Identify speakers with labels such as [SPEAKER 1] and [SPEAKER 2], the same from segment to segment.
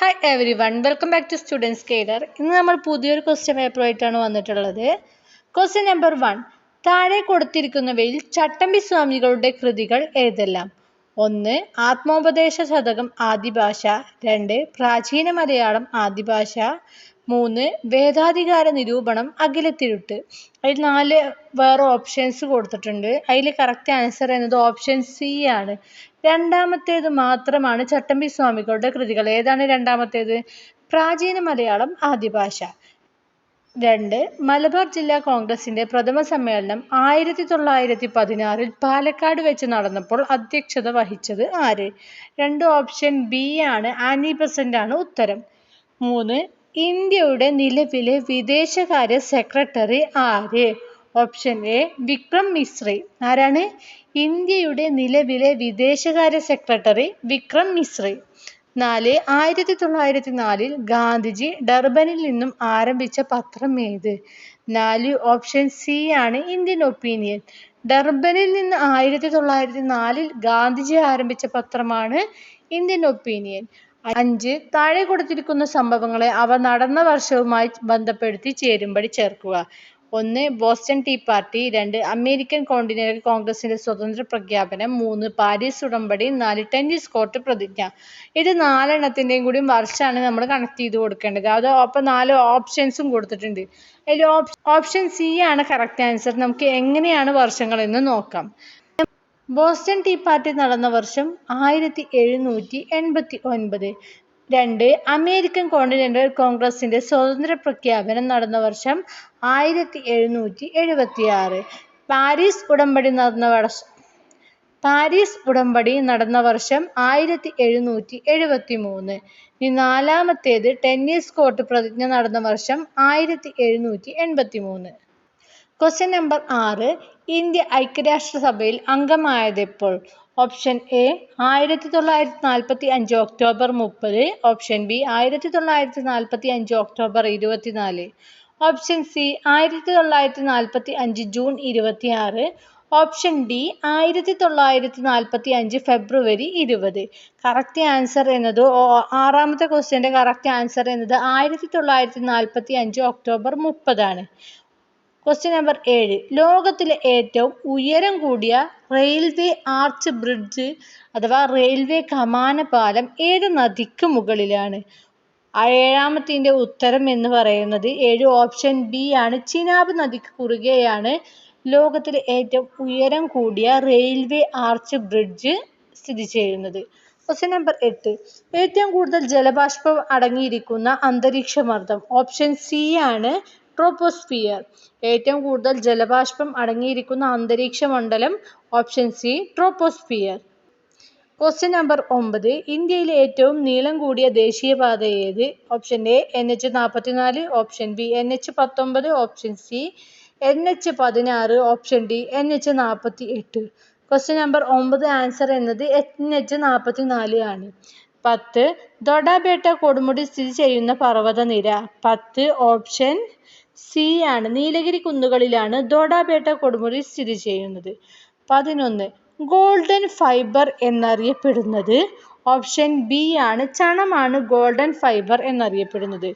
[SPEAKER 1] Hi everyone, welcome back to students care. ഇന്ന് നമ്മൾ പുതിയൊരു ക്വസ്റ്റ്യൻ പേപ്പറുമായിട്ടാണ് വന്നിട്ടുള്ളത്. Question number 1. താഴെ കൊടുത്തിരിക്കുന്നവയിൽ ചട്ടമ്പി സ്വാമികളുടെ കൃതികൾ ഏതെല്ലാം? 1. ആത്മോപദേശ ശതകം ആദിഭാഷ. 2. പ്രാചീന മലയാളം ആദിഭാഷ. 3. വേദാധികാര നിരൂപണം അഖിലത്തിരുട്ട്. അതിൽ 4 വേറെ ഓപ്ഷൻസ് കൊടുത്തിട്ടുണ്ട്. അതിൽ കറക്റ്റ് ആൻസർ എന്നത് ഓപ്ഷൻ സി ആണ്. രണ്ടാമത്തേത് മാത്രമാണ് ചട്ടമ്പി സ്വാമികളുടെ കൃതികൾ. ഏതാണ് രണ്ടാമത്തേത്? പ്രാചീന മലയാളം ആദിഭാഷ. 2. മലബാർ ജില്ലാ കോൺഗ്രസിന്റെ പ്രഥമ സമ്മേളനം 1916 പാലക്കാട് വെച്ച് നടന്നപ്പോൾ അധ്യക്ഷത വഹിച്ചത് ആര്? 2 ഓപ്ഷൻ ബി ആണ്. ആനി ബസന്റ് ആണ് ഉത്തരം. 3. ഇന്ത്യയുടെ നിലവിലെ വിദേശകാര്യ സെക്രട്ടറി ആര്? Option A Vikram Misri. ആരാണ് ഇന്ത്യയുടെ നിലവിലെ വിദേശകാര്യ സെക്രട്ടറി? വിക്രം മിശ്രി. 4. 1904 ഗാന്ധിജി ഡർബനിൽ നിന്നും ആരംഭിച്ച പത്രം ഏത്? 4 ഓപ്ഷൻ സി ആണ് ഇന്ത്യൻ ഒപ്പീനിയൻ. ഡർബനിൽ നിന്ന് 1904 ഗാന്ധിജി ആരംഭിച്ച പത്രമാണ് ഇന്ത്യൻ ഒപ്പീനിയൻ. 5. താഴെ കൊടുത്തിരിക്കുന്ന സംഭവങ്ങളെ അവ നടന്ന വർഷവുമായി ബന്ധപ്പെടുത്തി ചേരുംപടി ചേർക്കുക. 1. Boston tea party. 2. American continental കോൺഗ്രസിന്റെ സ്വതന്ത്ര പ്രഖ്യാപനം. 3. പാരീസ് ഉടമ്പടി. 4. ടെന്നീസ് കോർട്ട് പ്രതിജ്ഞ. ഇത് 4 കൂടി വർഷമാണ് നമ്മൾ കണക്ട് ചെയ്ത് കൊടുക്കേണ്ടത്. അത് ഒപ്പം 4 ഓപ്ഷൻസും കൊടുത്തിട്ടുണ്ട്. അതിൽ ഓപ്ഷൻ സി ആണ് കറക്റ്റ് ആൻസർ. നമുക്ക് എങ്ങനെയാണ് വർഷങ്ങൾ എന്ന് നോക്കാം. ബോസ്റ്റൺ ടീ പാർട്ടി നടന്ന വർഷം 1789. 2. അമേരിക്കൻ കോണ്ടിനെന്റൽ കോൺഗ്രസിന്റെ സ്വതന്ത്ര പ്രഖ്യാപനം നടന്ന വർഷം 1776. പാരീസ് ഉടമ്പടി നടന്ന വർഷം 1773. ഇനി 4. ടെന്നീസ് കോർട്ട് പ്രതിജ്ഞ നടന്ന വർഷം 1783. Question number 6. ഇന്ത്യ ഐക്യരാഷ്ട്രസഭയിൽ അംഗമായതെപ്പോൾ? Option A 1945 October 30. Option B 1945 October 24. Option C 1945 June 26. Option D 1945 February 20. Correct answer എന്നത് 6ാമത്തെ ക്വസ്റ്റ്യന്റെ കറക്റ്റ് ആൻസർ എന്നത് 1945 ഒക്ടോബർ 30 ആണ്. Question number 7. ലോകത്തിലെ ഏറ്റവും ഉയരം കൂടിയ റെയിൽവേ ആർച്ച് ബ്രിഡ്ജ് അഥവാ റെയിൽവേ കമാന പാലം ഏത് നദിക്ക് മുകളിലാണ്? 7ാമത്തെ ഉത്തരം എന്ന് പറയുന്നത് 7 ഓപ്ഷൻ ബി ആണ്. ചിനാബ് നദിക്ക് കുറുകെയാണ് ലോകത്തിലെ ഏറ്റവും ഉയരം കൂടിയ റെയിൽവേ ആർച്ച് ബ്രിഡ്ജ് സ്ഥിതി ചെയ്യുന്നത്. Question number 8. ഏറ്റവും കൂടുതൽ ജലബാഷ്പം അടങ്ങിയിരിക്കുന്ന അന്തരീക്ഷമർദ്ദം? ഓപ്ഷൻ സി ആണ് ട്രോപ്പോസ്ഫിയർ. ഏറ്റവും കൂടുതൽ ജലബാഷ്പം അടങ്ങിയിരിക്കുന്ന അന്തരീക്ഷ മണ്ഡലം? Option C troposphere. Question number 9. ഇന്ത്യയിലെ ഏറ്റവും നീളം കൂടിയ ദേശീയപാത ഏത്? Option A NH44. Option B NH19. Option C NH16. Option D NH48. Question number 9 answer എന്നത് NH44 ആണ്. 10. ദൊഡാബേട്ട കൊടുമുടി സ്ഥിതി ചെയ്യുന്ന പർവ്വതനിര? 10 ഓപ്ഷൻ സി ആണ്. നീലഗിരി കുന്നുകളിലാണ് ദൊഡാബേട്ട കൊടുമുടി സ്ഥിതി ചെയ്യുന്നത്. 11. ഗോൾഡൻ ഫൈബർ എന്നറിയപ്പെടുന്നത്? ഓപ്ഷൻ ബി ആണ്. ചണമാണ് ഗോൾഡൻ ഫൈബർ എന്നറിയപ്പെടുന്നത്.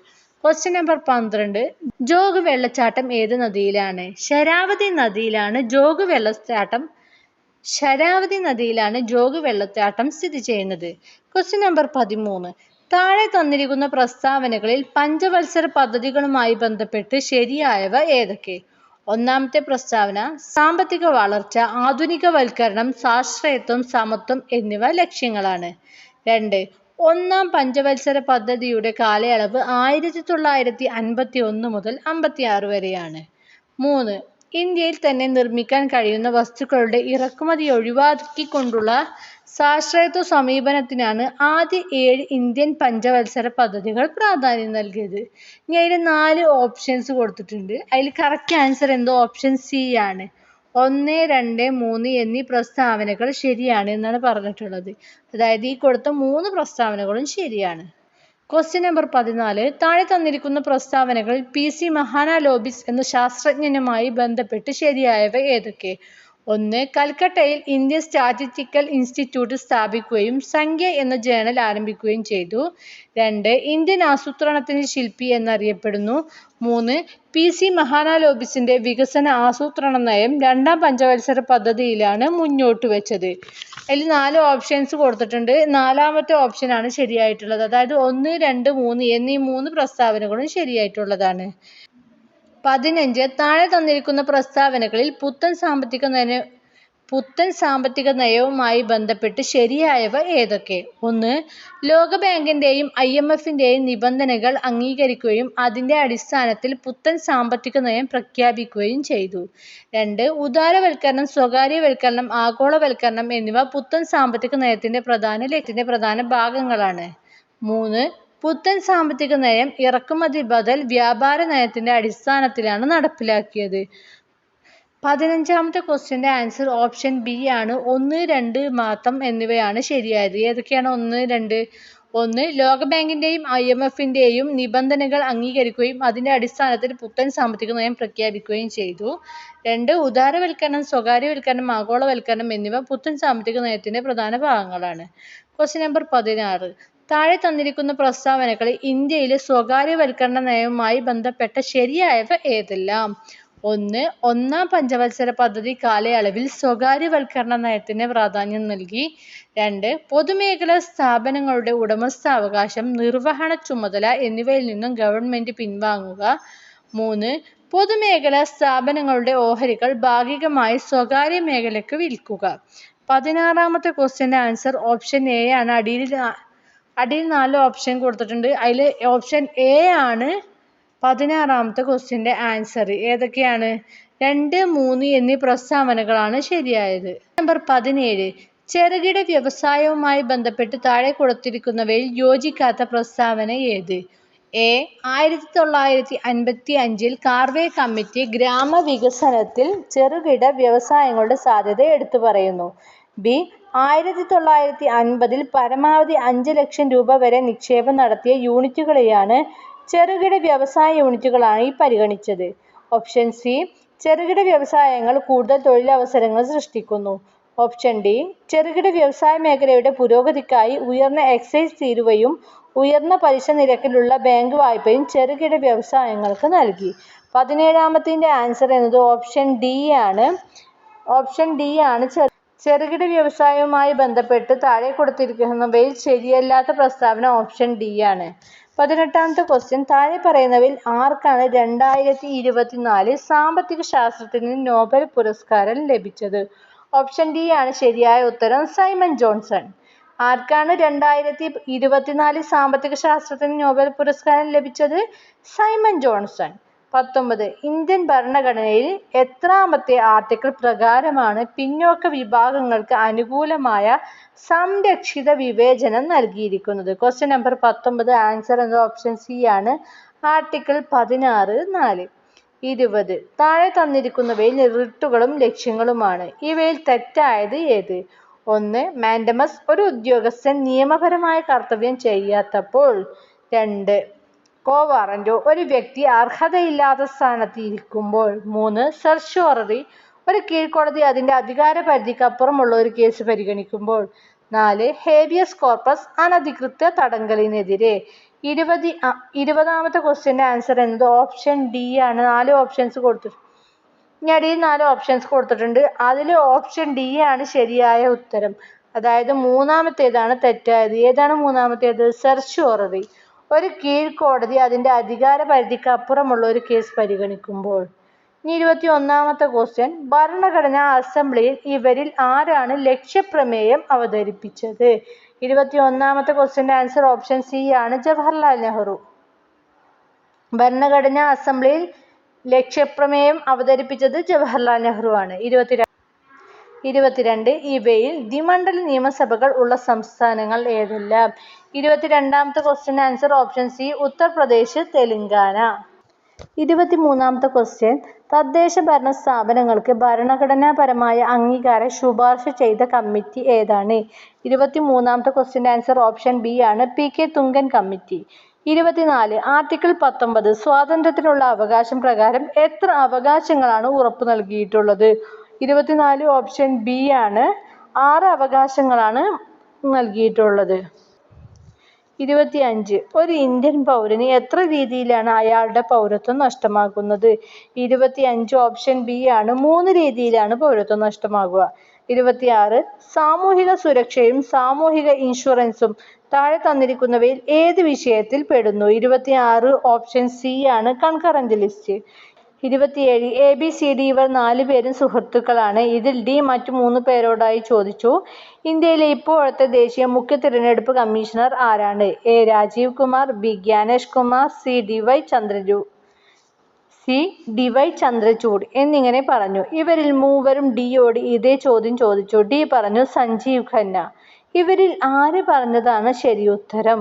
[SPEAKER 1] Question number 12. ജോഗ് വെള്ളച്ചാട്ടം ഏത് നദിയിലാണ്? ശരാവതി നദിയിലാണ് ജോഗ് വെള്ളച്ചാട്ടം സ്ഥിതി ചെയ്യുന്നത്. Question number 13. താഴെ തന്നിരിക്കുന്ന പ്രസ്താവനകളിൽ പഞ്ചവത്സര പദ്ധതികളുമായി ബന്ധപ്പെട്ട് ശരിയായവ ഏതൊക്കെ? 1ാമത്തെ പ്രസ്താവന സാമ്പത്തിക വളർച്ച, ആധുനികവൽക്കരണം, സ്വാശ്രയത്വം, സമത്വം എന്നിവ ലക്ഷ്യങ്ങളാണ്. 2. 1ാം പഞ്ചവത്സര പദ്ധതിയുടെ കാലയളവ് 1951 മുതൽ 56 വരെയാണ്. 3. ഇന്ത്യയിൽ തന്നെ നിർമ്മിക്കാൻ കഴിയുന്ന വസ്തുക്കളുടെ ഇറക്കുമതി ഒഴിവാക്കിക്കൊണ്ടുള്ള സ്വാശ്രയത്വ സമീപനത്തിനാണ് ആദ്യ 7 ഇന്ത്യൻ പഞ്ചവത്സര പദ്ധതികൾ പ്രാധാന്യം നൽകിയത്. ഇനി അതിൽ 4 ഓപ്ഷൻസ് കൊടുത്തിട്ടുണ്ട്. അതിൽ കറക്റ്റ് ആൻസർ എന്തോ ഓപ്ഷൻ സി ആണ്. 1, 2, 3 എന്നീ പ്രസ്താവനകൾ ശരിയാണ് എന്നാണ് പറഞ്ഞിട്ടുള്ളത്. അതായത് ഈ കൊടുത്ത 3 പ്രസ്താവനകളും ശരിയാണ്. Question number 14. താഴെ തന്നിരിക്കുന്ന പ്രസ്താവനകളിൽ PC മഹാലനോബിസ് എന്ന ശാസ്ത്രജ്ഞനുമായി ബന്ധപ്പെട്ട് ശരിയായവ ഏതൊക്കെ? ഒന്ന്, കൽക്കട്ടയിൽ ഇന്ത്യൻ സ്റ്റാറ്റിസ്റ്റിക്കൽ ഇൻസ്റ്റിറ്റ്യൂട്ട് സ്ഥാപിക്കുകയും സംഖ്യ എന്ന ജേണൽ ആരംഭിക്കുകയും ചെയ്തു. 2, ഇന്ത്യൻ ആസൂത്രണത്തിന്റെ ശില്പി എന്നറിയപ്പെടുന്നു. 3, PC മഹാലനോബിസിന്റെ വികസന ആസൂത്രണ നയം 2ാം പഞ്ചവത്സര പദ്ധതിയിലാണ് മുന്നോട്ട് വെച്ചത്. അതിൽ 4 ഓപ്ഷൻസ് കൊടുത്തിട്ടുണ്ട്. 4ാമത്തെ ഓപ്ഷനാണ് ശരിയായിട്ടുള്ളത്. അതായത് 1, 2, 3 എന്നീ 3 പ്രസ്താവനകളും ശരിയായിട്ടുള്ളതാണ്. 15, താഴെ തന്നിരിക്കുന്ന പ്രസ്താവനകളിൽ പുത്തൻ സാമ്പത്തിക നയവുമായി ബന്ധപ്പെട്ട് ശരിയായവ ഏതൊക്കെ? 1, ലോകബാങ്കിന്റെയും IMFന്റെയും നിബന്ധനകൾ അംഗീകരിക്കുകയും അതിന്റെ അടിസ്ഥാനത്തിൽ പുത്തൻ സാമ്പത്തിക നയം പ്രഖ്യാപിക്കുകയും ചെയ്തു. 2, ഉദാരവൽക്കരണം, സ്വകാര്യവൽക്കരണം, ആഗോളവൽക്കരണം എന്നിവ പുത്തൻ സാമ്പത്തിക നയത്തിന്റെ പ്രധാന ഭാഗങ്ങളാണ്. 3, പുത്തൻ സാമ്പത്തിക നയം ഇറക്കുമതി ബദൽ വ്യാപാര നയത്തിന്റെ അടിസ്ഥാനത്തിലാണ് നടപ്പിലാക്കിയത്. 15ാമത്തെ ക്വസ്റ്റ്യന്റെ ആൻസർ ഓപ്ഷൻ ബി ആണ്. 1, 2 മാത്രം എന്നിവയാണ് ശരിയായത്. ഏതൊക്കെയാണ് 1, 2? 1, ലോകബാങ്കിന്റെയും IMFന്റെയും നിബന്ധനകൾ അംഗീകരിക്കുകയും അതിന്റെ അടിസ്ഥാനത്തിൽ പുത്തൻ സാമ്പത്തിക നയം പ്രഖ്യാപിക്കുകയും ചെയ്തു. 2, ഉദാരവൽക്കരണം, സ്വകാര്യവൽക്കരണം, ആഗോളവൽക്കരണം എന്നിവ പുത്തൻ സാമ്പത്തിക നയത്തിന്റെ പ്രധാന ഭാഗങ്ങളാണ്. ക്വസ്റ്റ്യൻ നമ്പർ 16, താഴെ തന്നിരിക്കുന്ന പ്രസ്താവനകളിൽ ഇന്ത്യയിലെ സ്വകാര്യവൽക്കരണ നയവുമായി ബന്ധപ്പെട്ട ശരിയായവ ഏതെല്ലാം? 1, 1ാം പഞ്ചവത്സര പദ്ധതി കാലയളവിൽ സ്വകാര്യവൽക്കരണ നയത്തിന് പ്രാധാന്യം നൽകി. 2, പൊതുമേഖലാ സ്ഥാപനങ്ങളുടെ ഉടമസ്ഥാവകാശം, നിർവഹണ ചുമതല എന്നിവയിൽ നിന്നും ഗവൺമെന്റ് പിൻവാങ്ങുക. 3, പൊതുമേഖലാ സ്ഥാപനങ്ങളുടെ ഓഹരികൾ ഭാഗികമായി സ്വകാര്യ മേഖലയ്ക്ക് വിൽക്കുക. 16ാമത്തെ ക്വസ്റ്റ്യന്റെ ആൻസർ ഓപ്ഷൻ എ ആണ്. അടിയിൽ 4 ഓപ്ഷൻ കൊടുത്തിട്ടുണ്ട്. അതിൽ ഓപ്ഷൻ എ ആണ് 16ാമത്തെ ക്വസ്റ്റ്യന്റെ ആൻസർ. ഏതൊക്കെയാണ്? 2, 3 എന്നീ പ്രസ്താവനകളാണ് ശരിയായത്. നമ്പർ 17, ചെറുകിട വ്യവസായവുമായി ബന്ധപ്പെട്ട് താഴെ കൊടുത്തിരിക്കുന്നവയിൽ യോജിക്കാത്ത പ്രസ്താവന ഏത്? എ, 1955 കാർവേ കമ്മിറ്റി ഗ്രാമവികസനത്തിൽ ചെറുകിട വ്യവസായങ്ങളുടെ സാധ്യത എടുത്തു പറയുന്നു. ബി, 1950 പരമാവധി 5 ലക്ഷം രൂപ വരെ നിക്ഷേപം നടത്തിയ യൂണിറ്റുകളെയാണ് ചെറുകിട വ്യവസായ യൂണിറ്റുകളായി പരിഗണിച്ചത്. ഓപ്ഷൻ സി, ചെറുകിട വ്യവസായങ്ങൾ കൂടുതൽ തൊഴിലവസരങ്ങൾ സൃഷ്ടിക്കുന്നു. ഓപ്ഷൻ ഡി, ചെറുകിട വ്യവസായ മേഖലയുടെ പുരോഗതിക്കായി ഉയർന്ന എക്സൈസ് തീരുവയും ഉയർന്ന പലിശ നിരക്കിലുള്ള ബാങ്ക് വായ്പയും ചെറുകിട വ്യവസായങ്ങൾക്ക് നൽകി. 17ാമത്തിന്റെ ആൻസർ എന്നത് ഓപ്ഷൻ ഡി ആണ്. ചെറുകിട വ്യവസായവുമായി ബന്ധപ്പെട്ട് താഴെ കൊടുത്തിരിക്കുന്നവയിൽ ശരിയല്ലാത്ത പ്രസ്താവന ഓപ്ഷൻ ഡി ആണ്. 18ാമത്തെ ക്വസ്റ്റ്യൻ, താഴെ പറയുന്നവയിൽ ആർക്കാണ് 2024 സാമ്പത്തിക ശാസ്ത്രത്തിന് നോബൽ പുരസ്കാരം ലഭിച്ചത്? ഓപ്ഷൻ ഡി ആണ് ശരിയായ ഉത്തരം. Simon Johnson. ആർക്കാണ് 2024 സാമ്പത്തിക ശാസ്ത്രത്തിന് നോബൽ പുരസ്കാരം ലഭിച്ചത്? Simon Johnson. 19, ഇന്ത്യൻ ഭരണഘടനയിൽ എത്രാമത്തെ ആർട്ടിക്കിൾ പ്രകാരമാണ് പിന്നോക്ക വിഭാഗങ്ങൾക്ക് അനുകൂലമായ സംരക്ഷിത വിവേചനം നൽകിയിരിക്കുന്നത്? ക്വസ്റ്റ്യൻ നമ്പർ 19, ആൻസർ എന്നത് ഓപ്ഷൻ സി ആണ്. ആർട്ടിക്കിൾ 16(4). 20, താഴെ തന്നിരിക്കുന്നവയിൽ റിട്ടുകളും ലക്ഷ്യങ്ങളുമാണ്. ഇവയിൽ തെറ്റായത് ഏത്? 1, മാൻഡമസ്, ഒരു ഉദ്യോഗസ്ഥൻ നിയമപരമായ കർത്തവ്യം ചെയ്യാത്തപ്പോൾ. 2, കോവാറന്റോ, ഒരു വ്യക്തി അർഹതയില്ലാത്ത സ്ഥാനത്ത് ഇരിക്കുമ്പോൾ. 3, സെർച്ച്വറി, ഒരു കീഴ്ക്കോടതി അതിന്റെ അധികാര പരിധിക്ക് അപ്പുറമുള്ള ഒരു കേസ് പരിഗണിക്കുമ്പോൾ. 4, ഹേബിയസ് കോർപ്പസ്, അനധികൃത തടങ്കലിനെതിരെ. 20ാമത്തെ ക്വസ്റ്റ്യന്റെ ആൻസർ എന്നത് ഓപ്ഷൻ ഡി ആണ്. 4 ഓപ്ഷൻസ് കൊടുത്തിട്ടുണ്ട്. ഇനി 4 ഓപ്ഷൻസ് കൊടുത്തിട്ടുണ്ട്. അതിൽ ഓപ്ഷൻ ഡി ആണ് ശരിയായ ഉത്തരം. അതായത് 3ാമത്തേതാണ് തെറ്റായത്. ഏതാണ് 3ാമത്തേത്? സെർച്ച്വറി, ഒരു കീഴ്ക്കോടതി അതിന്റെ അധികാര പരിധിക്ക് അപ്പുറമുള്ള ഒരു കേസ് പരിഗണിക്കുമ്പോൾ. ഇനി 21ാമത്തെ ക്വസ്റ്റ്യൻ, ഭരണഘടനാ അസംബ്ലിയിൽ ഇവരിൽ ആരാണ് ലക്ഷ്യപ്രമേയം അവതരിപ്പിച്ചത്? 21ാമത്തെ ക്വസ്റ്റ്യന്റെ ആൻസർ ഓപ്ഷൻ സി ആണ്. ജവഹർലാൽ നെഹ്റു. ഭരണഘടനാ അസംബ്ലിയിൽ ലക്ഷ്യപ്രമേയം അവതരിപ്പിച്ചത് ജവഹർലാൽ നെഹ്റു ആണ്. 22, ഇവയിൽ ദ്വിമണ്ഡല നിയമസഭകൾ ഉള്ള സംസ്ഥാനങ്ങൾ ഏതെല്ലാം? 22ാമത്തെ question answer option C, Uttar Pradesh, Telangana. 23ാമത്തെ ക്വസ്റ്റ്യൻ, തദ്ദേശ ഭരണ സ്ഥാപനങ്ങൾക്ക് ഭരണഘടനാപരമായ അംഗീകാരം ശുപാർശ ചെയ്ത കമ്മിറ്റി ഏതാണ്? 23ാമത്തെ ക്വസ്റ്റ്യന്റെ ആൻസർ ഓപ്ഷൻ ബി ആണ്. PK Thungon committee. 24, ആർട്ടിക്കിൾ 19 സ്വാതന്ത്ര്യത്തിനുള്ള അവകാശം പ്രകാരം എത്ര അവകാശങ്ങളാണ് ഉറപ്പു നൽകിയിട്ടുള്ളത്? 24 ഓപ്ഷൻ ബി ആണ്. 6 അവകാശങ്ങളാണ് നൽകിയിട്ടുള്ളത്. 25 ഒരു ഇന്ത്യൻ പൗരന് എത്ര രീതിയിലാണ് അയാളുടെ പൗരത്വം നഷ്ടമാകുന്നത്? 25 ഓപ്ഷൻ ബി ആണ്. 3 രീതിയിലാണ് പൗരത്വം നഷ്ടമാകുക. 26 സാമൂഹിക സുരക്ഷയും സാമൂഹിക ഇൻഷുറൻസും താഴെ തന്നിരിക്കുന്നവയിൽ ഏത് വിഷയത്തിൽ പെടുന്നു? 26 ഓപ്ഷൻ സി ആണ് കൺകറന്റ് ലിസ്റ്റ്. 27 ABCD ഇവർ 4 പേരും സുഹൃത്തുക്കളാണ്. ഇതിൽ ഡി മറ്റു 3 പേരോടായി ചോദിച്ചു. ഇന്ത്യയിലെ ഇപ്പോഴത്തെ ദേശീയ മുഖ്യ തിരഞ്ഞെടുപ്പ് കമ്മീഷണർ ആരാണ്? A Rajeev Kumar, B Gyanesh Kumar, C D Y Chandrachud എന്നിങ്ങനെ പറഞ്ഞു. ഇവരിൽ മൂവരും ഡിയോട് ഇതേ ചോദ്യം ചോദിച്ചു. ഡി പറഞ്ഞു സഞ്ജീവ് ഖന്ന. ഇവരിൽ ആര് പറഞ്ഞതാണ് ശരിയുത്തരം?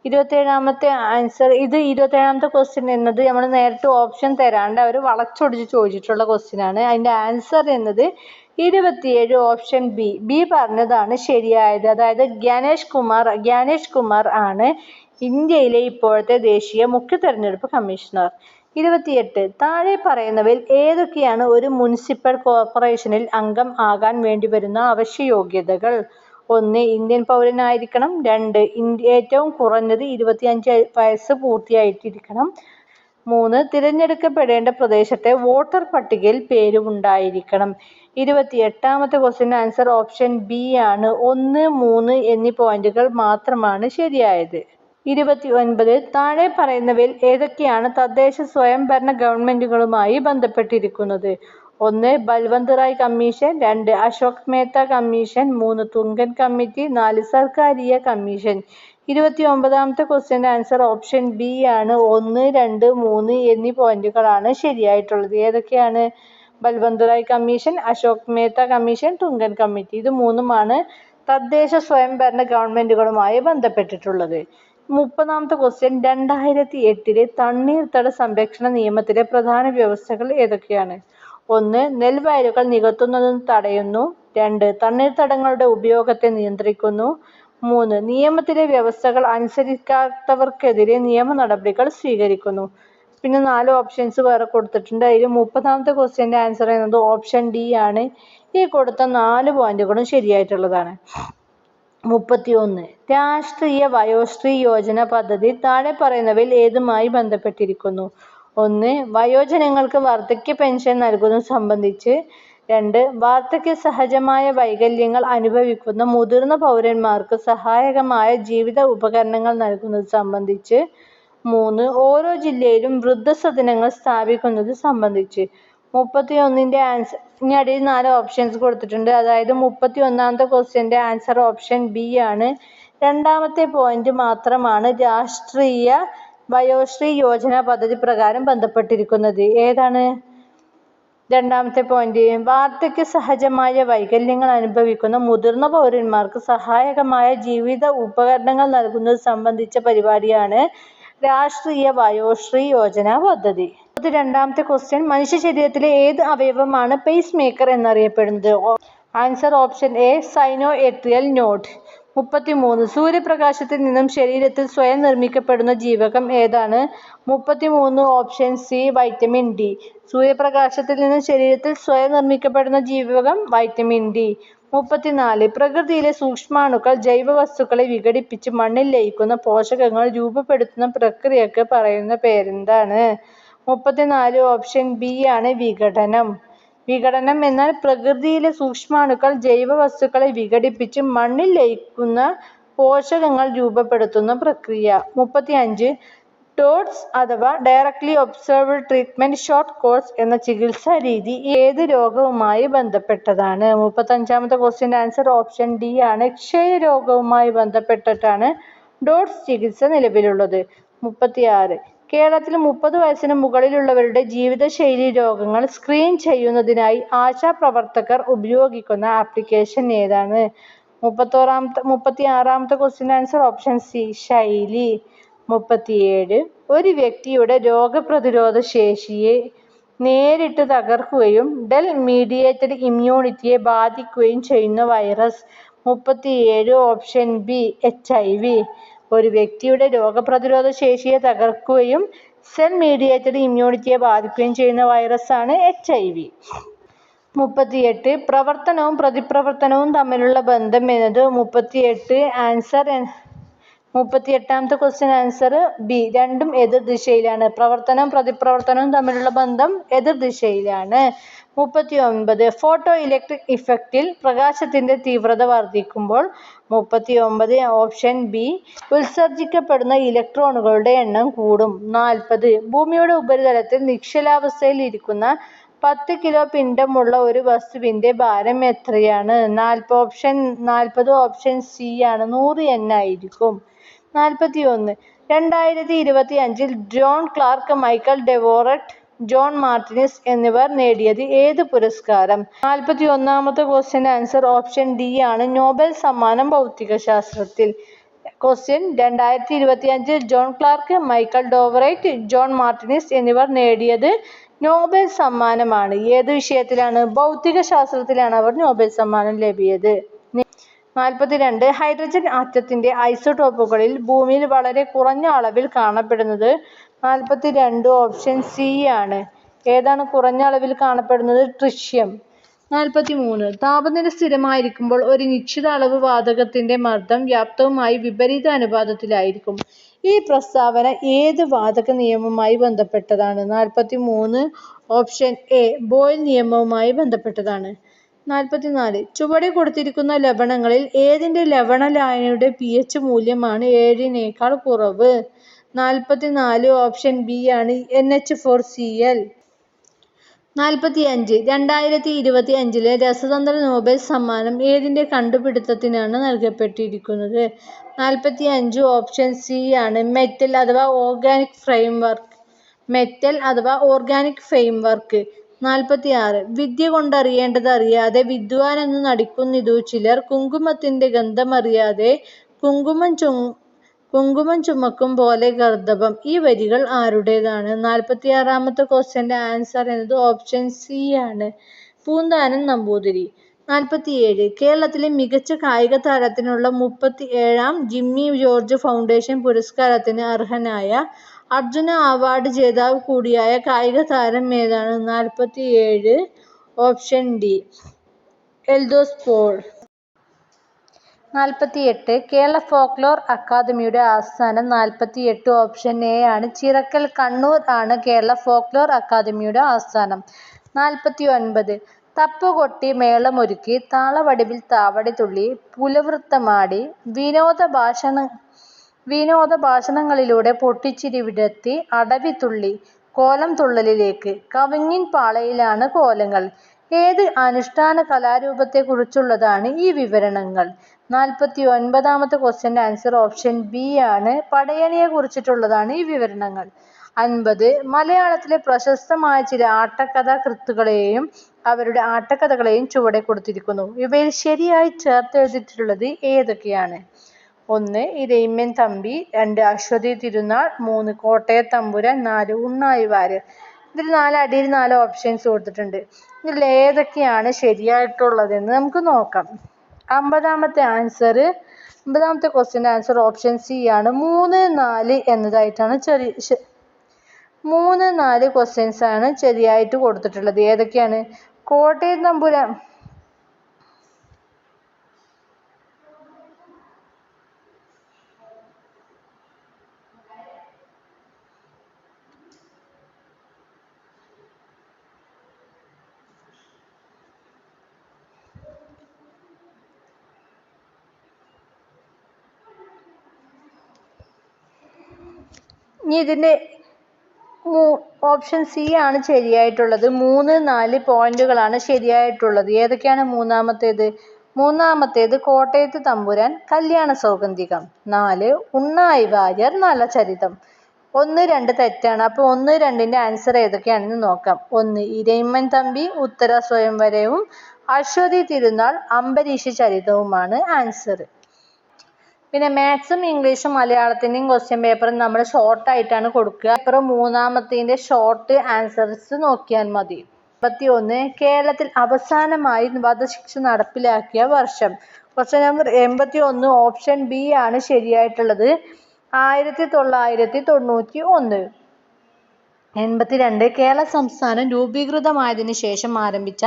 [SPEAKER 1] 27ാമത്തെ ആൻസർ. ഇത് 27ാമത്തെ ക്വസ്റ്റ്യൻ എന്നത് നമ്മൾ നേരിട്ട് ഓപ്ഷൻ തരാണ്ട് അവർ വളച്ചൊടിച്ച് ചോദിച്ചിട്ടുള്ള ക്വസ്റ്റ്യൻ ആണ്. അതിൻ്റെ ആൻസർ എന്നത് 27 ഓപ്ഷൻ ബി പറഞ്ഞതാണ് ശരിയായത്. അതായത് ജ്ഞാനേഷ് കുമാർ ആണ് ഇന്ത്യയിലെ ഇപ്പോഴത്തെ ദേശീയ മുഖ്യ തെരഞ്ഞെടുപ്പ് കമ്മീഷണർ. 28 താഴെ പറയുന്നവയിൽ ഏതൊക്കെയാണ് ഒരു മുനിസിപ്പൽ കോർപ്പറേഷനിൽ അംഗം ആകാൻ വേണ്ടി വരുന്ന അവശ്യ യോഗ്യതകൾ? 1 ഇന്ത്യൻ പൗരനായിരിക്കണം. 2 ഏറ്റവും കുറഞ്ഞത് 25 വയസ്സ് പൂർത്തിയായിട്ടിരിക്കണം. 3 തിരഞ്ഞെടുക്കപ്പെടേണ്ട പ്രദേശത്തെ വോട്ടർ പട്ടികയിൽ പേരുണ്ടായിരിക്കണം. 28ാമത്തെ ക്വസ്റ്റ്യൻ ആൻസർ ഓപ്ഷൻ ബി ആണ്. 1, 3 എന്നീ പോയിന്റുകൾ മാത്രമാണ് ശരിയായത്. 29 താഴെ പറയുന്നവയിൽ ഏതൊക്കെയാണ് തദ്ദേശ സ്വയംഭരണ ഗവൺമെന്റുകളുമായി ബന്ധപ്പെട്ടിരിക്കുന്നത്? 1 Balwant Rai commission, 2 Ashok Mehta commission, 3 Thungon committee, 4 Sarkaria commission. 29ാമത്തെ ക്വസ്റ്റ്യൻ്റെ ആൻസർ ഓപ്ഷൻ ബി ആണ്. 1, 2, 3 എന്നീ പോയിന്റുകളാണ് ശരിയായിട്ടുള്ളത്. ഏതൊക്കെയാണ്? Balwant Rai commission, Ashok Mehta commission, Thungon committee. ഇത് മൂന്നുമാണ് തദ്ദേശ സ്വയംഭരണ ഗവൺമെന്റുകളുമായി ബന്ധപ്പെട്ടിട്ടുള്ളത്. 30ാമത്തെ ക്വസ്റ്റ്യൻ 2008 തണ്ണീർത്തട സംരക്ഷണ നിയമത്തിലെ പ്രധാന വ്യവസ്ഥകൾ ഏതൊക്കെയാണ്? 1 നെൽവയലുകൾ നികത്തുന്നത് തടയുന്നു. 2 തണ്ണീർത്തടങ്ങളുടെ ഉപയോഗത്തെ നിയന്ത്രിക്കുന്നു. 3 നിയമത്തിലെ വ്യവസ്ഥകൾ അനുസരിക്കാത്തവർക്കെതിരെ നിയമ നടപടികൾ സ്വീകരിക്കുന്നു. പിന്നെ 4 ഓപ്ഷൻസ് വേറെ കൊടുത്തിട്ടുണ്ട്. അതിൽ 30ാമത്തെ ക്വസ്റ്റ്യൻ്റെ ആൻസർ എന്നത് ഓപ്ഷൻ ഡി ആണ്. ഈ കൊടുത്ത 4 പോയിന്റുകളും ശരിയായിട്ടുള്ളതാണ്. 31 രാഷ്ട്രീയ വയോശ്രീ യോജന പദ്ധതി താഴെ പറയുന്നവയിൽ ഏതുമായി ബന്ധപ്പെട്ടിരിക്കുന്നു? 1 വയോജനങ്ങൾക്ക് വാർദ്ധക്യ പെൻഷൻ നൽകുന്നത് സംബന്ധിച്ച്. 2 വാർദ്ധക്യ സഹജമായ വൈകല്യങ്ങൾ അനുഭവിക്കുന്ന മുതിർന്ന പൗരന്മാർക്ക് സഹായകമായ ജീവിത ഉപകരണങ്ങൾ നൽകുന്നത് സംബന്ധിച്ച്. 3 ഓരോ ജില്ലയിലും വൃദ്ധസദനങ്ങൾ സ്ഥാപിക്കുന്നത് സംബന്ധിച്ച്. 31ൻ്റെ ആൻസർ ഇനി അടിയിൽ 4 ഓപ്ഷൻസ് കൊടുത്തിട്ടുണ്ട്. അതായത് 31ാമത്തെ ക്വസ്റ്റ്യൻ്റെ ആൻസർ ഓപ്ഷൻ ബി ആണ്. 2ാമത്തെ പോയിന്റ് മാത്രമാണ് രാഷ്ട്രീയ വയോശ്രീ യോജന പദ്ധതി പ്രകാരം ബന്ധപ്പെട്ടിരിക്കുന്നത്. ഏതാണ് 2ാമത്തെ പോയിന്റ്? വാർദ്ധക്യ സഹജമായ വൈകല്യങ്ങൾ അനുഭവിക്കുന്ന മുതിർന്ന പൗരന്മാർക്ക് സഹായകമായ ജീവിത ഉപകരണങ്ങൾ നൽകുന്നത് സംബന്ധിച്ച പരിപാടിയാണ് രാഷ്ട്രീയ വയോശ്രീ യോജന പദ്ധതി. 32ാമത്തെ ക്വസ്റ്റ്യൻ മനുഷ്യ ശരീരത്തിലെ ഏത് അവയവമാണ് പേസ് മേക്കർ എന്നറിയപ്പെടുന്നത്? Answer option A sino atrial node. 33 സൂര്യപ്രകാശത്തിൽ നിന്നും ശരീരത്തിൽ സ്വയം നിർമ്മിക്കപ്പെടുന്ന ജീവകം ഏതാണ്? 33 ഓപ്ഷൻ സി വൈറ്റമിൻ ഡി. സൂര്യപ്രകാശത്തിൽ നിന്നും ശരീരത്തിൽ സ്വയം നിർമ്മിക്കപ്പെടുന്ന ജീവകം വൈറ്റമിൻ ഡി. 34 പ്രകൃതിയിലെ സൂക്ഷ്മാണുക്കൾ ജൈവവസ്തുക്കളെ വിഘടിപ്പിച്ച് മണ്ണിൽ ലയിക്കുന്ന പോഷകങ്ങൾ രൂപപ്പെടുത്തുന്ന പ്രക്രിയക്ക് പറയുന്ന പേരെന്താണ്? 34 ഓപ്ഷൻ ബി ആണ് വിഘടനം. വിഘടനം എന്നാൽ പ്രകൃതിയിലെ സൂക്ഷ്മാണുക്കൾ ജൈവവസ്തുക്കളെ വിഘടിപ്പിച്ച് മണ്ണിൽ ലയിക്കുന്ന പോഷകങ്ങൾ രൂപപ്പെടുത്തുന്ന പ്രക്രിയ. 35 ഡോട്ട്സ് അഥവാ directly observed treatment short course എന്ന ചികിത്സാ രീതി ഏത് രോഗവുമായി ബന്ധപ്പെട്ടതാണ്? 35ാമത്തെ ക്വസ്റ്റ്യൻ്റെ ആൻസർ ഓപ്ഷൻ ഡി ആണ്. ക്ഷയരോഗവുമായി ബന്ധപ്പെട്ടിട്ടാണ് ഡോട്ട്സ് ചികിത്സ നിലവിലുള്ളത്. 36 കേരളത്തിൽ 30 വയസ്സിന് മുകളിലുള്ളവരുടെ ജീവിതശൈലി രോഗങ്ങൾ സ്ക്രീൻ ചെയ്യുന്നതിനായി ആശാപ്രവർത്തകർ ഉപയോഗിക്കുന്ന ആപ്ലിക്കേഷൻ ഏതാണ്? 36ാമത്തെ ക്വസ്റ്റ്യൻ ആൻസർ ഓപ്ഷൻ സി ശൈലി. 37 ഒരു വ്യക്തിയുടെ രോഗപ്രതിരോധ ശേഷിയെ നേരിട്ട് തകർക്കുകയും ഡെൽ മീഡിയേറ്റഡ് ഇമ്മ്യൂണിറ്റിയെ ബാധിക്കുകയും ചെയ്യുന്ന വൈറസ്. 37 option B HIV. ഒരു വ്യക്തിയുടെ രോഗപ്രതിരോധ ശേഷിയെ തകർക്കുകയും സെൽ മീഡിയേറ്റഡ് ഇമ്മ്യൂണിറ്റിയെ ബാധിക്കുകയും ചെയ്യുന്ന വൈറസാണ് HIV. 38 പ്രവർത്തനവും പ്രതിപ്രവർത്തനവും തമ്മിലുള്ള ബന്ധം എന്നത് 38 ആൻസർ 38ാമത്തെ ക്വസ്റ്റ്യൻ ആൻസർ ബി. രണ്ടും എതിർ ദിശയിലാണ്. പ്രവർത്തനവും പ്രതിപ്രവർത്തനവും തമ്മിലുള്ള ബന്ധം എതിർ ദിശയിലാണ്. 39 ഫോട്ടോ ഇലക്ട്രിക് ഇഫക്റ്റിൽ പ്രകാശത്തിന്റെ തീവ്രത വർദ്ധിക്കുമ്പോൾ 39 ഓപ്ഷൻ ബി. ഉത്സർജിക്കപ്പെടുന്ന ഇലക്ട്രോണുകളുടെ എണ്ണം കൂടും. 40 ഭൂമിയുടെ ഉപരിതലത്തിൽ നിശ്ചലാവസ്ഥയിൽ ഇരിക്കുന്ന 10 കിലോ പിണ്ഡമുള്ള ഒരു വസ്തുവിന്റെ ഭാരം എത്രയാണ്? 40 ഓപ്ഷൻ സി ആണ്, 100 N ആയിരിക്കും. 41 2025 John Clarke, Michel Devoret, John Martinis എന്നിവർ നേടിയത് ഏത് പുരസ്കാരം? 41ാമത്തെ ക്വസ്റ്റ്യൻ ആൻസർ ഓപ്ഷൻ ഡി ആണ്, നോബൽ സമ്മാനം ഭൗതികശാസ്ത്രത്തിൽ. Question 2025 John Clarke, Michel Devoret, John Martinis എന്നിവർ നേടിയത് നോബൽ സമ്മാനമാണ്. ഏത് വിഷയത്തിലാണ്? ഭൗതികശാസ്ത്രത്തിലാണ് അവർ നോബൽ സമ്മാനം ലഭിച്ചത്. 42 ഹൈഡ്രജൻ ആറ്റത്തിന്റെ ഐസോടോപ്പുകളിൽ ഭൂമിയിൽ വളരെ കുറഞ്ഞ അളവിൽ കാണപ്പെടുന്നത്? 42 ഓപ്ഷൻ സി ആണ്. ഏതാണ് കുറഞ്ഞ അളവിൽ കാണപ്പെടുന്നത്? ട്രിഷ്യം. 43 താപനില സ്ഥിരമായിരിക്കുമ്പോൾ ഒരു നിശ്ചിത അളവ് വാതകത്തിന്റെ മർദ്ദം വ്യാപ്തവുമായി വിപരീത അനുപാതത്തിലായിരിക്കും. ഈ പ്രസ്താവന ഏത് വാതക നിയമവുമായി ബന്ധപ്പെട്ടതാണ്? 43 ഓപ്ഷൻ എ ബോയിൽ നിയമവുമായി ബന്ധപ്പെട്ടതാണ്. 44 ചുവടെ കൊടുത്തിരിക്കുന്ന ലവണങ്ങളിൽ ഏതിന്റെ ലവണ ലായനിയുടെ pH മൂല്യമാണ് 7-നേക്കാൾ കുറവ്? 44 ഓപ്ഷൻ ബി ആണ്, NH4Cl. 45 2025 രസതന്ത്ര നോബൽ സമ്മാനം ഏതിന്റെ കണ്ടുപിടുത്തത്തിനാണ് നൽകപ്പെട്ടിരിക്കുന്നത്? 45 ഓപ്ഷൻ സി ആണ്, മെറ്റൽ അഥവാ ഓർഗാനിക് ഫ്രെയിംവർക്ക്. 46 വിദ്യ കൊണ്ടറിയേണ്ടത് അറിയാതെ വിദ്വാൻ എന്ന് നടിക്കുന്നിതു ചിലർ, കുങ്കുമത്തിന്റെ ഗന്ധമറിയാതെ കുങ്കുമം ചുമക്കും പോലെ ഗർദഭം. ഈ വരികൾ ആരുടേതാണ്? 46ാമത്തെ ക്വസ്റ്റ്യന്റെ ആൻസർ എന്നത് ഓപ്ഷൻ സി ആണ്, പൂന്താനം നമ്പൂതിരി. 47 കേരളത്തിലെ മികച്ച കായിക താരത്തിനുള്ള 37ാം ജിമ്മി ജോർജ് ഫൗണ്ടേഷൻ പുരസ്കാരത്തിന് അർഹനായ അർജുന അവാർഡ് ജേതാവ് കൂടിയായ കായിക താരം ഏതാണ്? 47 option D, Eldhose Paul. 48 Kerala folklore അക്കാദമിയുടെ ആസ്ഥാനം? 48 ഓപ്ഷൻ എ ആണ്, ചിറക്കൽ, കണ്ണൂർ ആണ് കേരള ഫോക്ലോർ അക്കാദമിയുടെ ആസ്ഥാനം. 49 തപ്പുകൊട്ടി, മേളമൊരുക്കി, താളവടിവിൽ താവടി തുള്ളി, പുലവൃത്തമാടി, വിനോദ ഭാഷണങ്ങളിലൂടെ പൊട്ടിച്ചിരി വിടർത്തി, അടവിത്തുള്ളി, കോലം തുള്ളലിലേക്ക്, കവിങ്ങിൻ പാളയിലാണ് കോലങ്ങൾ. ഏത് അനുഷ്ഠാന കലാരൂപത്തെക്കുറിച്ചുള്ളതാണ് ഈ വിവരണങ്ങൾ? 49ാമത്തെ ക്വസ്റ്റ്യന്റെ ആൻസർ ഓപ്ഷൻ ബി ആണ്, പടയണിയെ കുറിച്ചിട്ടുള്ളതാണ് ഈ വിവരണങ്ങൾ. 50 മലയാളത്തിലെ പ്രശസ്തമായ ചില ആട്ടക്കഥാകൃത്തുക്കളെയും അവരുടെ ആട്ടക്കഥകളെയും ചുവടെ കൊടുത്തിരിക്കുന്നു. ഇവയിൽ ശരിയായി ചേർത്തെഴുതിയിട്ടുള്ളത് ഏതൊക്കെയാണ്? 1 ഇരയിമ്മൻ തമ്പി, 2 അശ്വതി തിരുനാൾ, 3 കോട്ടയത്തമ്പുരാൻ, 4 ഉണ്ണായി വാര്യർ. ഇതിൽ 4 അടിയിൽ 4 ഓപ്ഷൻസ് കൊടുത്തിട്ടുണ്ട്. ഇതിൽ ഏതൊക്കെയാണ് ശരിയായിട്ടുള്ളതെന്ന് നമുക്ക് നോക്കാം. 50ാമത്തെ ക്വസ്റ്റ്യൻ്റെ ആൻസർ ഓപ്ഷൻ സി ആണ്, 3, 4 എന്നതായിട്ടാണ് 3, 4 ക്വസ്റ്റ്യൻസ് ആണ് ശരിയായിട്ട് കൊടുത്തിട്ടുള്ളത്. ഏതൊക്കെയാണ്? കോട്ടയം തമ്പുരാൻ ഇനി ഇതിൻ്റെ ഓപ്ഷൻ സി ആണ് ശരിയായിട്ടുള്ളത്. 3, 4 പോയിന്റുകളാണ് ശരിയായിട്ടുള്ളത്. ഏതൊക്കെയാണ് മൂന്നാമത്തേത് കോട്ടയത്ത് തമ്പുരാൻ, കല്യാണ സൗഗന്ധികം. 4 ഉണ്ണായി വാര്യർ, നളചരിതം. 1, 2 തെറ്റാണ്. അപ്പോൾ 1, 2ന്റെ ആൻസർ ഏതൊക്കെയാണെന്ന് നോക്കാം. 1 ഇരയിമ്മൻ തമ്പി, ഉത്തര സ്വയംവരവും അശ്വതി തിരുനാൾ, അംബരീഷ ചരിതവുമാണ് ആൻസർ. പിന്നെ മാത്സും ഇംഗ്ലീഷും മലയാളത്തിൻ്റെയും ക്വസ്റ്റ്യൻ പേപ്പറും നമ്മൾ ഷോർട്ടായിട്ടാണ് കൊടുക്കുക. പേപ്പർ 3ാമത്തേതിൻ്റെ ഷോർട്ട് ആൻസേഴ്സ് നോക്കിയാൽ മതി. 81 കേരളത്തിൽ അവസാനമായി വധശിക്ഷ നടപ്പിലാക്കിയ വർഷം? ക്വസ്റ്റ്യൻ നമ്പർ 81 ഓപ്ഷൻ ബി ആണ് ശരിയായിട്ടുള്ളത്, 1991. 82 കേരള സംസ്ഥാനം രൂപീകൃതമായതിനു ശേഷം ആരംഭിച്ച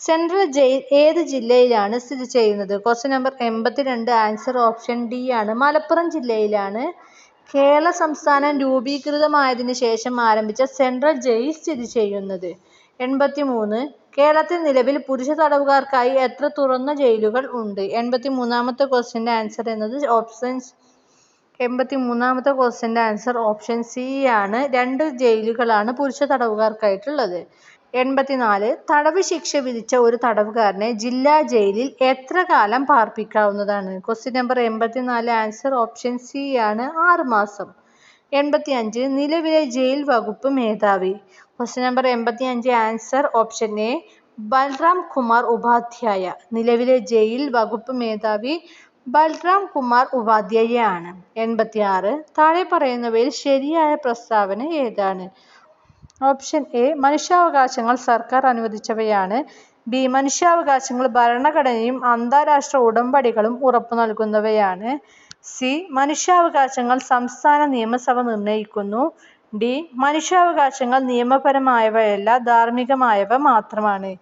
[SPEAKER 1] സെൻട്രൽ ജയിൽ ഏത് ജില്ലയിലാണ് സ്ഥിതി ചെയ്യുന്നത്? Question number 82 answer option D ആണ്. മലപ്പുറം ജില്ലയിലാണ് കേരള സംസ്ഥാനം രൂപീകൃതമായതിനു ശേഷം ആരംഭിച്ച സെൻട്രൽ ജയിൽ സ്ഥിതി ചെയ്യുന്നത്. 83 കേരളത്തിൽ നിലവിൽ പുരുഷ തടവുകാർക്കായി എത്ര തുറന്ന ജയിലുകൾ ഉണ്ട്? 83ാമത്തെ ക്വസ്റ്റ്യൻ്റെ ആൻസർ എന്നത് ഓപ്ഷൻ 83ാമത്തെ ക്വസ്റ്റ്യൻ്റെ ആൻസർ ഓപ്ഷൻ സി ആണ്. 2 ജയിലുകളാണ് പുരുഷ തടവുകാർക്കായിട്ടുള്ളത്. 84 തടവ് ശിക്ഷ വിധിച്ച ഒരു തടവുകാരനെ ജില്ലാ ജയിലിൽ എത്ര കാലം പാർപ്പിക്കാവുന്നതാണ്? Question number 84 answer option C ആണ്, 6 മാസം. 85 നിലവിലെ ജയിൽ വകുപ്പ് മേധാവി. Question number 85 answer option A Balram Kumar Upadhyay. നിലവിലെ ജയിൽ വകുപ്പ് മേധാവി ബൽറാം കുമാർ ഉപാധ്യായ ആണ്. 86 താഴെ പറയുന്നവയിൽ ശരിയായ പ്രസ്താവന ഏതാണ്? ഓപ്ഷൻ എ മനുഷ്യാവകാശങ്ങൾ സർക്കാർ അനുവദിച്ചവയാണ്. ബി മനുഷ്യാവകാശങ്ങൾ ഭരണഘടനയും അന്താരാഷ്ട്ര ഉടമ്പടികളും ഉറപ്പു നൽകുന്നവയാണ്. സി മനുഷ്യാവകാശങ്ങൾ സംസ്ഥാന നിയമസഭ നിർണയിക്കുന്നു. ഡി മനുഷ്യാവകാശങ്ങൾ നിയമപരമായവയല്ല, ധാർമ്മികമായവ മാത്രമാണ്.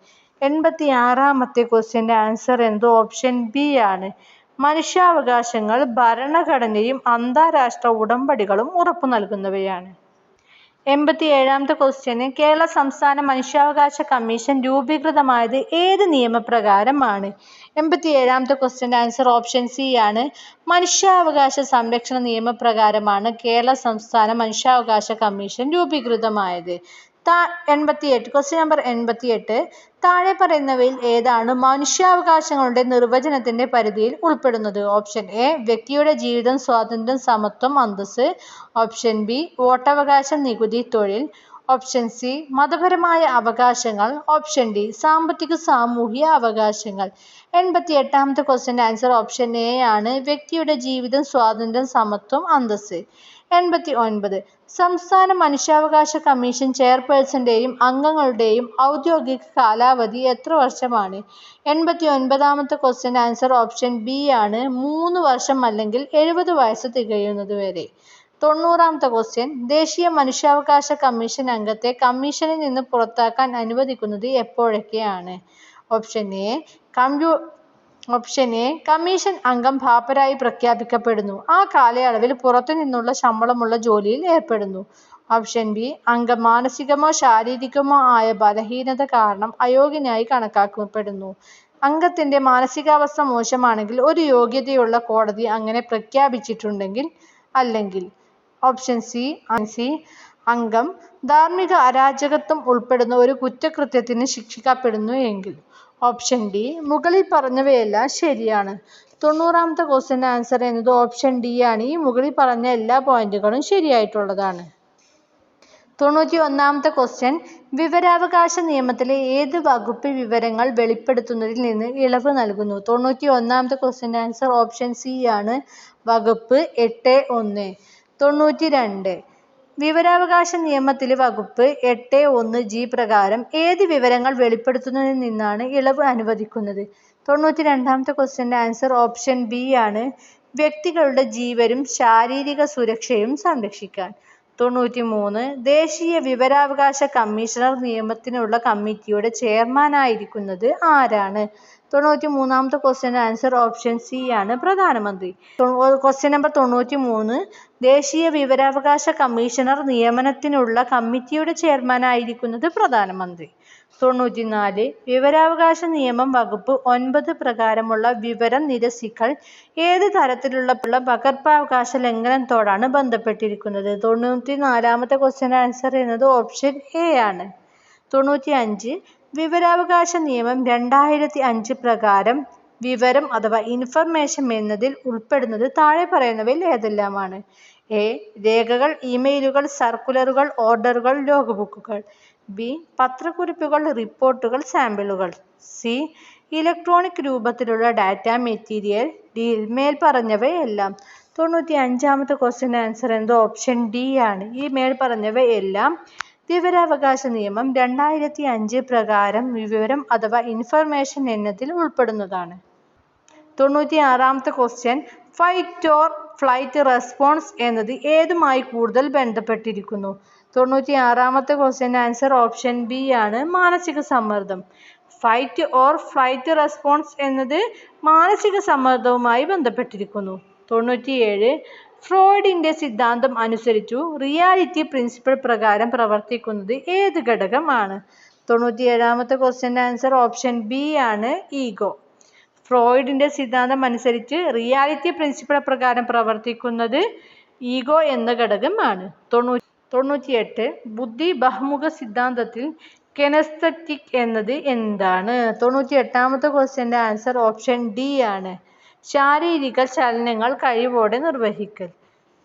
[SPEAKER 1] 86ാമത്തെ ക്വസ്റ്റ്യൻ്റെ ആൻസർ എന്നത് ഓപ്ഷൻ ബി ആണ്. മനുഷ്യാവകാശങ്ങൾ ഭരണഘടനയും അന്താരാഷ്ട്ര ഉടമ്പടികളും ഉറപ്പു നൽകുന്നവയാണ്. 87ാമത്തെ ക്വസ്റ്റ്യന് കേരള സംസ്ഥാന മനുഷ്യാവകാശ കമ്മീഷൻ രൂപീകൃതമായത് ഏത് നിയമപ്രകാരമാണ്? 87ാമത്തെ ക്വസ്റ്റ്യൻ്റെ ആൻസർ ഓപ്ഷൻ സി ആണ്. മനുഷ്യാവകാശ സംരക്ഷണ നിയമപ്രകാരമാണ് കേരള സംസ്ഥാന മനുഷ്യാവകാശ കമ്മീഷൻ രൂപീകൃതമായത്. 88 ക്വസ്റ്റ്യൻ നമ്പർ 88 താഴെ പറയുന്നവയിൽ ഏതാണ് മനുഷ്യാവകാശങ്ങളുടെ നിർവചനത്തിന്റെ പരിധിയിൽ ഉൾപ്പെടുന്നത്? ഓപ്ഷൻ എ വ്യക്തിയുടെ ജീവിതം, സ്വാതന്ത്ര്യം, സമത്വം, അന്തസ്സ്. ഓപ്ഷൻ ബി വോട്ടവകാശം, നികുതി, തൊഴിൽ. ഓപ്ഷൻ സി മതപരമായ അവകാശങ്ങൾ. ഓപ്ഷൻ ഡി സാമ്പത്തിക സാമൂഹിക അവകാശങ്ങൾ. 88ാമത്തെ ക്വസ്റ്റ്യൻ്റെ ആൻസർ ഓപ്ഷൻ എ ആണ്. വ്യക്തിയുടെ ജീവിതം, സ്വാതന്ത്ര്യം, സമത്വം, അന്തസ്സ്. 89 സംസ്ഥാന മനുഷ്യാവകാശ കമ്മീഷൻ ചെയർപേഴ്സന്റെയും അംഗങ്ങളുടെയും ഔദ്യോഗിക കാലാവധി എത്ര വർഷമാണ്? 89ാമത്തെ ക്വസ്റ്റ്യൻ്റെ ആൻസർ ഓപ്ഷൻ ബി ആണ്. 3 വർഷം അല്ലെങ്കിൽ 70 വയസ്സ് തികയുന്നത് വരെ. 90ാമത്തെ ക്വസ്റ്റ്യൻ ദേശീയ മനുഷ്യാവകാശ കമ്മീഷൻ അംഗത്തെ കമ്മീഷനിൽ നിന്ന് പുറത്താക്കാൻ അനുവദിക്കുന്നത് എപ്പോഴൊക്കെയാണ്? ഓപ്ഷൻ എ കമ്മീഷൻ അംഗം പാപ്പരായി പ്രഖ്യാപിക്കപ്പെടുന്നു. ആ കാലയളവിൽ പുറത്തു നിന്നുള്ള ശമ്പളമുള്ള ജോലിയിൽ ഏർപ്പെടുന്നു. ഓപ്ഷൻ ബി അംഗം മാനസികമോ ശാരീരികമോ ആയ ബലഹീനത കാരണം അയോഗ്യനായി കണക്കാക്കപ്പെടുന്നു. അംഗത്തിന്റെ മാനസികാവസ്ഥ മോശമാണെങ്കിൽ ഒരു യോഗ്യതയുള്ള കോടതി അങ്ങനെ പ്രഖ്യാപിച്ചിട്ടുണ്ടെങ്കിൽ അല്ലെങ്കിൽ. ഓപ്ഷൻ സി അംഗം ധാർമ്മിക അരാജകത്വം ഉൾപ്പെടുന്ന ഒരു കുറ്റകൃത്യത്തിന് ശിക്ഷിക്കപ്പെടുന്നു എങ്കിൽ. ഓപ്ഷൻ ഡി മുകളിൽ പറഞ്ഞവയെല്ലാം ശരിയാണ്. 90ാമത്തെ ക്വസ്റ്റ്യൻ്റെ ആൻസർ എന്നത് ഓപ്ഷൻ ഡി ആണ്. ഈ മുകളിൽ പറഞ്ഞ എല്ലാ പോയിന്റുകളും ശരിയായിട്ടുള്ളതാണ്. 91ാമത്തെ ക്വസ്റ്റ്യൻ വിവരാവകാശ നിയമത്തിലെ ഏത് വകുപ്പ് വിവരങ്ങൾ വെളിപ്പെടുത്തുന്നതിൽ നിന്ന് ഇളവ് നൽകുന്നു? 91ാമത്തെ ക്വസ്റ്റ്യൻ്റെ ആൻസർ ഓപ്ഷൻ സി ആണ്. വകുപ്പ് 8(1). 92 വിവരാവകാശ നിയമത്തിലെ വകുപ്പ് 8(1)(g) പ്രകാരം ഏത് വിവരങ്ങൾ വെളിപ്പെടുത്തുന്നതിൽ നിന്നാണ് ഇളവ് അനുവദിക്കുന്നത്? 92ാമത്തെ ക്വസ്റ്റ്യൻ്റെ ആൻസർ ഓപ്ഷൻ ബി ആണ്. വ്യക്തികളുടെ ജീവനും ശാരീരിക സുരക്ഷയും സംരക്ഷിക്കാൻ. 93 ദേശീയ വിവരാവകാശ കമ്മീഷണർ നിയമനത്തിനുള്ള കമ്മിറ്റിയുടെ ചെയർമാനായിരിക്കുന്നത് ആരാണ്? 93ാമത്തെ ക്വസ്റ്റ്യൻ്റെ ആൻസർ ഓപ്ഷൻ സി ആണ്. പ്രധാനമന്ത്രി. ക്വസ്റ്റ്യൻ നമ്പർ 93 ദേശീയ വിവരാവകാശ കമ്മീഷണർ നിയമനത്തിനുള്ള കമ്മിറ്റിയുടെ ചെയർമാനായിരിക്കുന്നത് പ്രധാനമന്ത്രി. 94 വിവരാവകാശ നിയമം വകുപ്പ് 9 പ്രകാരമുള്ള വിവരം നിരസിക്കൽ ഏത് തരത്തിലുള്ള പകർപ്പവകാശ ലംഘനത്തോടാണ് ബന്ധപ്പെട്ടിരിക്കുന്നത്? 94ാമത്തെ ക്വസ്റ്റ്യൻ്റെ ആൻസർ എന്നത് ഓപ്ഷൻ എ ആണ്. 95 വിവരാവകാശ നിയമം 2005 പ്രകാരം വിവരം അഥവാ ഇൻഫർമേഷൻ എന്നതിൽ ഉൾപ്പെടുന്നത് താഴെ പറയുന്നവയിൽ ഏതെല്ലാമാണ്? എ രേഖകൾ, ഇമെയിലുകൾ, സർക്കുലറുകൾ, ഓർഡറുകൾ, ലോഗ് ബുക്കുകൾ. ബി പത്രക്കുറിപ്പുകൾ, റിപ്പോർട്ടുകൾ, സാമ്പിളുകൾ. സി ഇലക്ട്രോണിക് രൂപത്തിലുള്ള ഡാറ്റ മെറ്റീരിയൽ. ഡി മേൽപ്പറഞ്ഞവയെല്ലാം. 95ാമത്തെ ക്വസ്റ്റ്യൻ്റെ ആൻസർ എന്നത് ഓപ്ഷൻ ഡി ആണ്. ഈ മേൽപ്പറഞ്ഞവയെല്ലാം വിവരാവകാശ നിയമം 2005 പ്രകാരം വിവരം അഥവാ ഇൻഫർമേഷൻ എന്നതിൽ ഉൾപ്പെടുന്നതാണ്. 96ാമത്തെ question fight or flight response എന്നത് ഏതുമായി കൂടുതൽ ബന്ധപ്പെട്ടിരിക്കുന്നു? 96ാമത്തെ ക്വസ്റ്റ്യൻ്റെ ആൻസർ ഓപ്ഷൻ ബി ആണ്, മാനസിക സമ്മർദ്ദം. ഫൈറ്റ് ഓർ ഫ്ലൈറ്റ് റെസ്പോൺസ് എന്നത് മാനസിക സമ്മർദ്ദവുമായി ബന്ധപ്പെട്ടിരിക്കുന്നു. 97 ഫ്രോയിഡിന്റെ സിദ്ധാന്തം അനുസരിച്ചു റിയാലിറ്റി പ്രിൻസിപ്പിൾ പ്രകാരം പ്രവർത്തിക്കുന്നത് ഏത് ഘടകമാണ്? 97ാമത്തെ ക്വസ്റ്റ്യൻ്റെ ആൻസർ ഓപ്ഷൻ ബി ആണ്, ഈഗോ. ഫ്രോയിഡിന്റെ സിദ്ധാന്തം അനുസരിച്ച് റിയാലിറ്റി പ്രിൻസിപ്പിൾ പ്രകാരം പ്രവർത്തിക്കുന്നത് ഈഗോ എന്ന ഘടകമാണ്. 98 ബുദ്ധി ബഹുമുഖ സിദ്ധാന്തത്തിൽ കെനസ്തെറ്റിക് എന്നത് എന്താണ്? 98ാമത്തെ ക്വസ്റ്റ്യൻ്റെ ആൻസർ ഓപ്ഷൻ ഡി ആണ്, ശാരീരിക ചലനങ്ങൾ കഴിവോടെ നിർവഹിക്കൽ.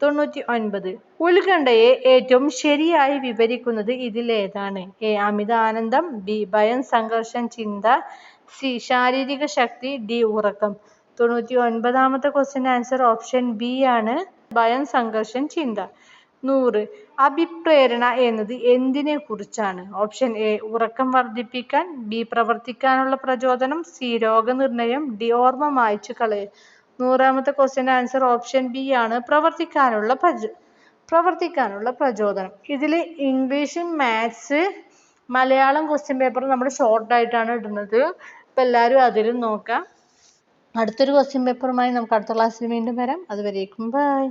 [SPEAKER 1] 99 ഉത്കണ്ഠയെ ഏറ്റവും ശരിയായി വിവരിക്കുന്നത് ഇതിലേതാണ്? എ അമിത ആനന്ദം, ബി ഭയം സംഘർഷം ചിന്ത, സി ശാരീരിക ശക്തി, ഡി ഉറക്കം. 99ാമത്തെ ക്വസ്റ്റ്യൻ ആൻസർ ഓപ്ഷൻ ബി ആണ്, ഭയം സംഘർഷം ചിന്ത. 100 അഭിപ്രേരണ എന്നത് എന്തിനെ കുറിച്ചാണ്? ഓപ്ഷൻ എ ഉറക്കം വർദ്ധിപ്പിക്കാൻ, ബി പ്രവർത്തിക്കാനുള്ള പ്രചോദനം, സി രോഗനിർണയം, ഡി ഓർമ്മ മായ്ച്ചു കളയൽ. 100ാമത്തെ ക്വസ്റ്റ്യൻ്റെ ആൻസർ ഓപ്ഷൻ ബി ആണ്, പ്രവർത്തിക്കാനുള്ള പ്രചോദനം. ഇതിൽ English, maths, Malayalam question paper നമ്മൾ ഷോർട്ടായിട്ടാണ് ഇടുന്നത്. അപ്പോൾ എല്ലാവരും അതിലും നോക്കാം. അടുത്തൊരു ക്വസ്റ്റ്യൻ പേപ്പറുമായി നമുക്ക് അടുത്ത ക്ലാസ്സിൽ വീണ്ടും വരാം. അതുവരേക്കും ബൈ.